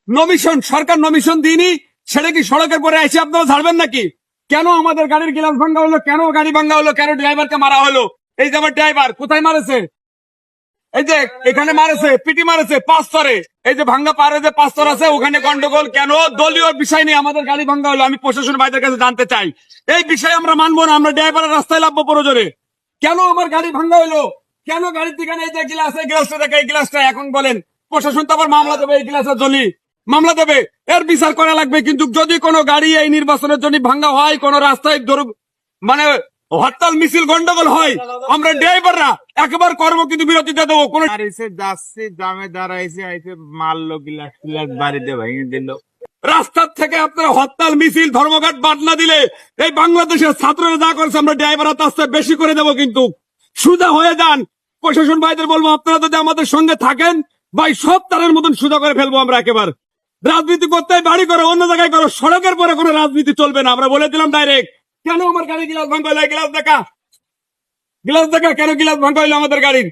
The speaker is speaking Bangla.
নমিশন সরকার নমিশন দিইনি, সেটা কি সড়কের পরে এসে আপনারা ছাড়বেন নাকি? কেন আমাদের গাড়ির গ্লাস ভাঙ্গা হলো, কেন গাড়ি ভাঙ্গা হলো, কেন ড্রাইভারকে মারা হলো? এই যে আমার ড্রাইভার কোথায় মারেছে, এই যে এখানে মারেছে, পিটি মারেছে পাঁচ স্তরে। এই যে ভাঙ্গা পারে যে পাঁচ স্তর আছে ওখানে গন্ডগোল কেন? দলীয় বিষয় নিয়ে আমাদের গাড়ি ভাঙ্গা হলো। আমি প্রশাসন ভাইদের কাছে জানতে চাই, এই বিষয়ে আমরা মানবো না। আমরা ড্রাইভারের রাস্তায় লাভবো প্রয়োজনে। কেন আমার গাড়ি ভাঙ্গা হলো? কেন গাড়ির দিকে এই যে গ্লাস, এই গ্লাসটা দেখে, এই গ্লাসটা এখন বলেন প্রশাসন তো আবার মামলা দেবে, এই গ্লাসের জন্য মামলা দেবে, এর বিচার করা লাগবে। কিন্তু যদি কোনো গাড়ি এই নির্বাচনের জন্য ভাঙ্গা হয়, কোন রাস্তায় মানে হরতাল মিছিল গন্ডগোল হয়, আমরা ড্রাইভাররা একেবারে কর্ম কিন্তু বিরতিতে দেবো। কোন যাচ্ছে দামে দাঁড়াইছে আইসে মারলো গিলাস টিলাস বাড়িতে ভেঙে দিল। রাস্তার থেকে আপনারা হরতাল মিছিল ধর্মঘট বাদ না দিলে এই বাংলাদেশের ছাত্ররা যা করছে আমরা ড্রাইভাররা তার চেয়ে বেশি করে দেবো। কিন্তু সুজা হয়ে যান। প্রশাসন ভাইদের বলবো আপনারা যদি আমাদের সঙ্গে থাকেন ভাই, সব তারের মতন সুজা করে ফেলবো আমরা একেবারে। রাজনীতি করতে বাড়ি করো, অন্য জায়গায় করো, সড়কের পরে কোনো রাজনীতি চলবে না। আমরা বলে দিলাম ডাইরেক্ট। কেন আমার গাড়ি গ্লাস ভাঙ্গা হলো? গ্লাস দেখা, গ্লাস দেখা, কেন গ্লাস ভাঙ্গা হইলো আমাদের গাড়ির?